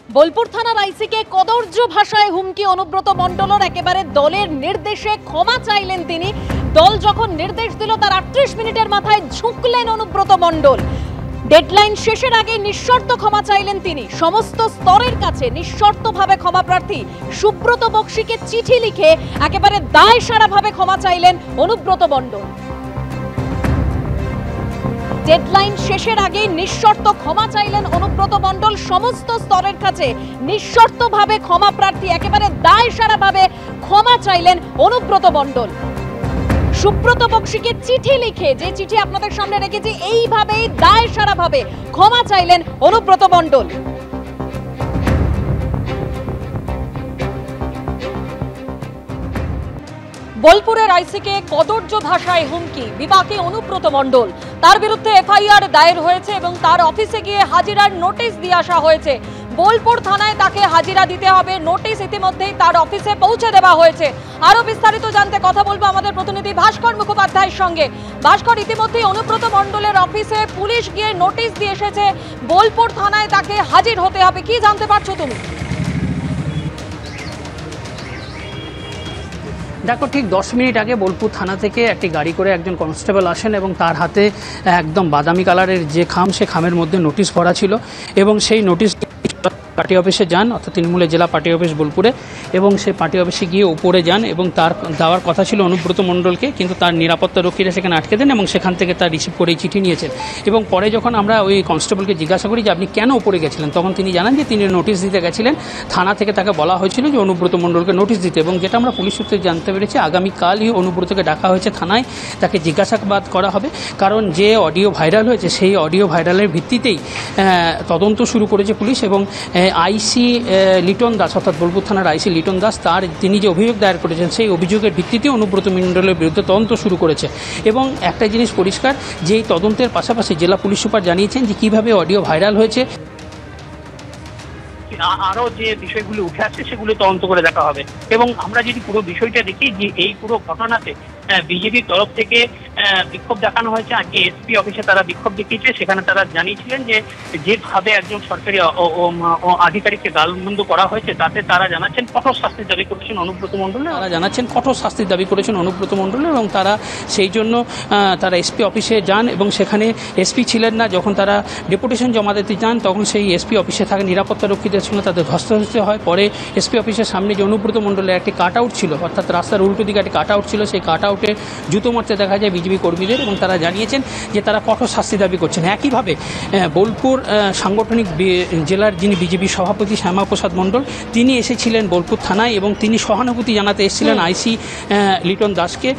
বোলপুর থানার আইসিকে কদর্য ভাষায় হুমকি অনুব্রত মণ্ডলের, একেবারে দলের নির্দেশে ক্ষমা চাইলেন তিনি। দল যখন নির্দেশ দিল তার ৩৮ মিনিটের মাথায় ঝুঁকলেন অনুব্রত মণ্ডল। ডেডলাইন শেষের আগে নিঃশর্ত ক্ষমা চাইলেন তিনি। সমস্ত স্তরের কাছে নিঃশর্তভাবে ক্ষমা প্রার্থী সুব্রত বক্সিকে চিঠি লিখে একেবারে দায় সারাভাবে ক্ষমা চাইলেন অনুব্রত মণ্ডল। ডেডলাইন শেষের আগে নিঃশর্ত ক্ষমা চাইলেন অনুব্রত মণ্ডল। সমস্ত স্তরের কাছে নিঃশর্তভাবে ক্ষমা প্রার্থী, একেবারে দায় সারাভাবে ক্ষমা চাইলেন অনুব্রত মণ্ডল। সুব্রত বক্সিকে চিঠি লিখে, যে চিঠি আপনাদের সামনে রেখেছি, এইভাবেই দায় সারাভাবে ক্ষমা চাইলেন অনুব্রত মণ্ডল। বোলপুরের আইসিকে কদর্য ভাষায় হুমকি, বিপাকে অনুব্রত মণ্ডল। তার বিরুদ্ধে এফআইআর দায়ের হয়েছে এবং তার অফিসে গিয়ে হাজিরার নোটিশ দিয়ে আসা হয়েছে। বোলপুর থানায় তাকে হাজিরা দিতে হবে, নোটিশ ইতিমধ্যেই তার অফিসে পৌঁছে দেওয়া হয়েছে। আরো বিস্তারিত জানতে কথা বলবো আমাদের প্রতিনিধি ভাস্কর মুখোপাধ্যায়ের সঙ্গে। ভাস্কর, ইতিমধ্যেই অনুব্রত মণ্ডলের অফিসে পুলিশ গিয়ে নোটিশ দিয়ে এসেছে, বোলপুর থানায় তাকে হাজির হতে হবে, কি জানতে পারছো তুমি? দেখো, ঠিক 10 মিনিট আগে বোলপুর থানা থেকে একটি গাড়ি করে একজন কনস্টেবল আসেন এবং তার হাতে একদম বাদামি কালারের যে খাম, সে খামের মধ্যে নোটিশ ভরা ছিল এবং সেই নোটিশ পার্টি অফিসে যান, অর্থাৎ তৃণমূলের জেলা পার্টি অফিস বোলপুরে, এবং সেই পার্টি অফিসে গিয়ে উপরে যান এবং তার দেওয়ার কথা ছিল অনুব্রত মণ্ডলকে, কিন্তু তার নিরাপত্তা রক্ষীরা সেখানে আটকে দেন এবং সেখান থেকে তার রিসিভ করে চিঠি নিয়েছেন। এবং পরে যখন আমরা ওই কনস্টেবলকে জিজ্ঞাসা করি যে আপনি কেন উপরে গেছিলেন, তখন তিনি জানান যে তিনি নোটিশ দিতে গেছিলেন। থানা থেকে তাকে বলা হয়েছিল যে অনুব্রত মণ্ডলকে নোটিশ দিতে, এবং যেটা আমরা পুলিশ সূত্রে জানতে পেরেছি আগামীকালই অনুব্রতকে ডাকা হয়েছে থানায়, তাকে জিজ্ঞাসাবাদ করা হবে। কারণ যে অডিও ভাইরাল হয়েছে সেই অডিও ভাইরালের ভিত্তিতেই তদন্ত শুরু করেছে পুলিশ, এবং আইসি লিটন দাস, অর্থাৎ বোলপুর থানার আইসি লিটন দাস, তিনি যে অভিযোগ দায়ের করেছেন সেই অভিযোগের ভিত্তিতে অনুব্রত মণ্ডলের বিরুদ্ধে তদন্ত শুরু করেছে। এবং একটা জিনিস পরিষ্কার, যে এই তদন্তের পাশাপাশি জেলা পুলিশ সুপার জানিয়েছেন যে কীভাবে অডিও ভাইরাল হয়েছে, আরো যে বিষয়গুলো উঠে আসছে সেগুলো তদন্ত করে দেখা হবে। এবং আমরা যদি পুরো বিষয়টা দেখি, যে এই পুরো ঘটনাতে বিজেপির তরফ থেকে বিক্ষোভ দেখানো হয়েছে। আজকে এসপি অফিসে তারা বিক্ষোভ দেখিয়েছে। সেখানে তারা জানিয়েছিলেন যে যেভাবে একজন সরকারি আধিকারিককে গালমন্দ করা হয়েছে, তাতে তারা জানাচ্ছেন কঠোর শাস্তির দাবি করেছেন অনুব্রত মণ্ডল। এবং তারা সেই জন্য তারা এসপি অফিসে যান এবং সেখানে এসপি ছিলেন না। যখন তারা ডেপুটেশন জমা দিতে যান তখন সেই এসপি অফিসে থাকা নিরাপত্তা রক্ষীদের সঙ্গে তাদের ধস্তাধস্তি হয়। পরে এসপি অফিসের সামনে যে অনুব্রত মণ্ডলের একটি কাট আউট ছিল, অর্থাৎ রাস্তার উল্টো দিকে একটি কাট আউট ছিল, সেই কাট আউটে জুতো মারতে দেখা যায় বিজেপি কর্মীদের, এবং তারা জানিয়েছেন যে তারা কঠোর শাস্তি দাবি করছেন। একইভাবে বোলপুর সাংগঠনিক জেলার যিনি বিজেপি সভাপতি শ্যামাপ্রসাদ মণ্ডল, তিনি এসেছিলেন বোলপুর থানায় এবং তিনি সহানুভূতি জানাতে এসেছিলেন আইসি লিটন দাসকে,